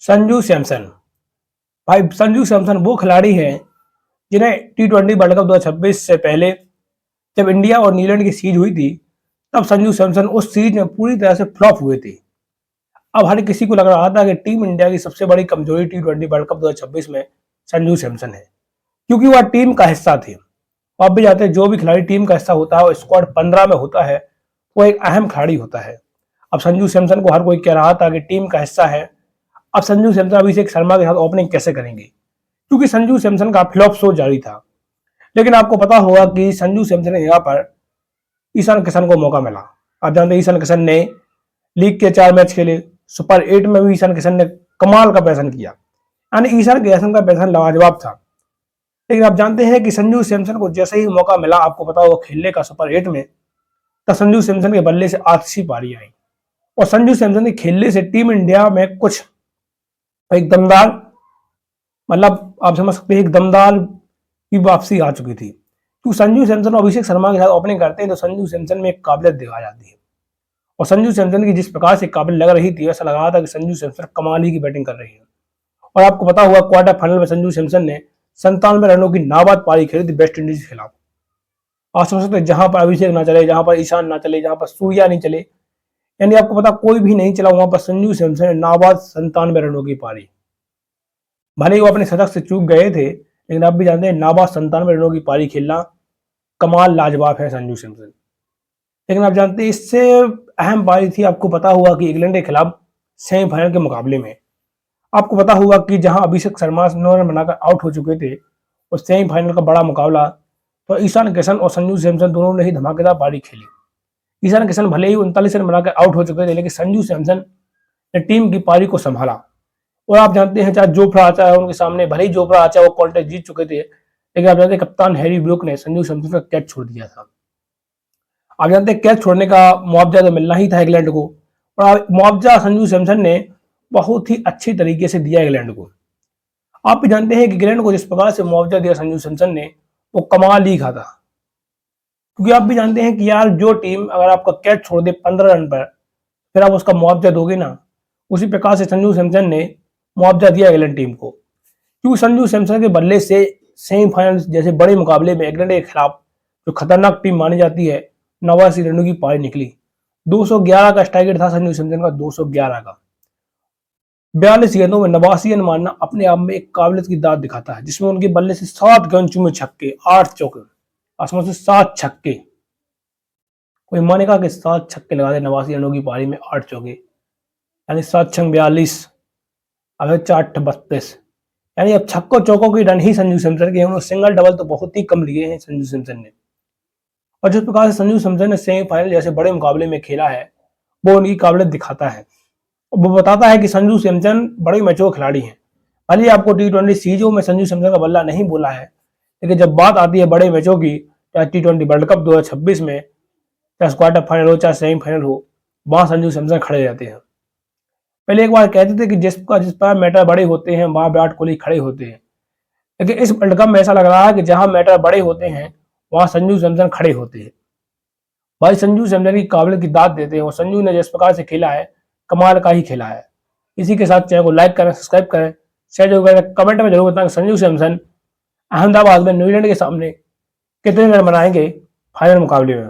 संजू सैमसन। भाई संजू सैमसन वो खिलाड़ी हैं जिन्हें T20 वर्ल्ड कप 2026 से पहले जब इंडिया और न्यूजीलैंड की सीरीज हुई थी, तब संजू सैमसन उस सीरीज में पूरी तरह से फ्लॉप हुए थे। अब हर किसी को लग रहा था कि टीम इंडिया की सबसे बड़ी कमजोरी T20 वर्ल्ड कप 2026 में संजू सैमसन है, क्योंकि वह टीम का हिस्सा थे। आप भी जानते हैं जो भी खिलाड़ी टीम का हिस्सा होता है, वो स्क्वाड 15 में होता है, वो एक अहम खिलाड़ी होता है। अब संजू सैमसन को हर कोई कह रहा था कि टीम का हिस्सा है, अब संजू सैमसन अभिषेक शर्मा के साथ ओपनिंग कैसे करेंगे, क्योंकि संजू सैमसन का फ्लॉप शो जारी था। लेकिन आपको पता होगा कि संजू सैमसन ने यहाँ पर ईशान किशन को मौका मिला। आप जानते हैं ईशान किशन ने लीग के 4 मैच खेले, सुपर 8 में भी ईशान किशन ने कमाल का प्रदर्शन किया, यानी ईशान किशन का प्रदर्शन लाजवाब था। लेकिन आप जानते हैं कि संजू सैमसन को जैसे ही मौका मिला, आपको पता होगा खेलने का सुपर 8 में, तब संजू सैमसन के बल्ले से आखिरी पारी आई और संजू सैमसन के खेलने से टीम इंडिया में कुछ एक दमदार, मतलब आप समझ सकते हैं एक दमदार की वापसी आ चुकी थी। तो संजू सैमसन और अभिषेक शर्मा के साथ ओपनिंग करते हैं तो संजू सैमसन में एक काबिलियत दिखा जाती है, और संजू सैमसन की जिस प्रकार से काबिल लग रही थी, ऐसा लग रहा था कि संजू सैमसन कमाल ही की बैटिंग कर रही है। और आपको पता हुआ क्वार्टर फाइनल में संजू सैमसन ने 97 रनों की नाबाद पारी खेली थी वेस्ट इंडीज के खिलाफ। आप समझ सकते हैं जहां पर अभिषेक ना चले, जहां पर ईशान ना चले, जहां पर सूर्या नहीं चले, यानी आपको पता कोई भी नहीं चला, वहां पर संजू सैमसन ने नाबाद 97 रनों की पारी। भले ही वो अपने शतक से चूक गए थे, लेकिन आप भी जानते हैं नाबाद 97 रनों की पारी खेलना कमाल लाजवाब है संजू सैमसन। लेकिन आप जानते हैं इससे अहम पारी थी, आपको पता हुआ कि इंग्लैंड के खिलाफ सेमीफाइनल के मुकाबले में, आपको पता हुआ कि जहां अभिषेक शर्मा 9 रन बनाकर आउट हो चुके थे, और सेमीफाइनल का बड़ा मुकाबला तो ईशान किशन और संजू सैमसन दोनों ने ही धमाकेदार पारी खेली। ईशान किशन भले ही 39 रन बनाकर आउट हो चुके थे, लेकिन संजू सैमसन ने टीम की पारी को संभाला। और आप जानते हैं चाहे जोफ्रा आचा है उनके सामने, भले ही जोफ्रा आचा वो कॉन्टेस्ट जीत चुके थे, लेकिन आप जानते हैं कप्तान हैरी ब्रूक ने संजू सैमसन का कैच छोड़ दिया था। आप जानते हैं कैच छोड़ने का मुआवजा तो मिलना ही था इंग्लैंड को, और मुआवजा संजू सैमसन ने बहुत ही अच्छी तरीके से दिया इंग्लैंड को। आप भी जानते हैं कि इंग्लैंड को जिस प्रकार से मुआवजा दिया संजू सैमसन ने, वो कमाल ही था, क्योंकि आप भी जानते हैं कि यार जो टीम अगर आपका कैच छोड़ दे 15 रन पर, फिर आप उसका मुआवजा दोगे ना। उसी प्रकार से संजू सैमसन ने मुआवजा दिया इंग्लैंड टीम को, क्योंकि संजू सैमसन के बल्ले से सेमीफाइनल जैसे बड़े मुकाबले में इंग्लैंड के खिलाफ जो खतरनाक टीम मानी जाती है, 89 रनों की पारी निकली। 211 का स्ट्राइक रेट था संजू सैमसन का, 211 का। 42 गेंदों में 89 रन मारना अपने आप में एक काबिलियत की दाद दिखाता है, जिसमें उनके बल्ले से 7 गेंद में छक्के, 8 चौके, आसमान से 7 छक्के। कोई मानेगा कि 7 छक्के लगा दे 89 रनों की पारी में, 8 चौके, यानी 7 छंग 42, अब 4 32, यानी अब छक्कों चौकों की रन ही संजू सैमसन के हैं। सिंगल डबल तो बहुत ही कम लिए हैं संजू सैमसन ने। और जिस प्रकार से संजू सैमसन ने सेमीफाइनल जैसे बड़े मुकाबले में खेला है, वो उनकी काबिलियत दिखाता है। वो बताता है कि संजू सैमसन बड़े मैचों के खिलाड़ी हैं। भले आपको T20 सीरीजों में संजू सैमसन का बल्ला नहीं बोला है, लेकिन जब बात आती है बड़े मैचों की, चाहे T20 वर्ल्ड कप 2026 में, चाहे क्वार्टर फाइनल हो, चाहे सेमीफाइनल हो, वहां संजू सैमसन खड़े रहते हैं। पहले एक बार कहते थे कि जिस पर मैटर बड़े होते हैं वहां विराट कोहली खड़े होते हैं, लेकिन इस वर्ल्ड कप में ऐसा लग रहा है कि जहां मैटर बड़े होते हैं वहां संजू सैमसन खड़े होते हैं। भाई संजू सैमसन की काबिलियत की दाद देते हैं, और संजू ने जिस प्रकार से खेला है, कमाल का ही खेला है। इसी के साथ चैनल को लाइक करें, सब्सक्राइब करें, शेयर जरूर करें, कमेंट में जरूर बताएं संजू सैमसन अहमदाबाद में न्यूजीलैंड के सामने कितने रन बनाएंगे फाइनल मुकाबले में।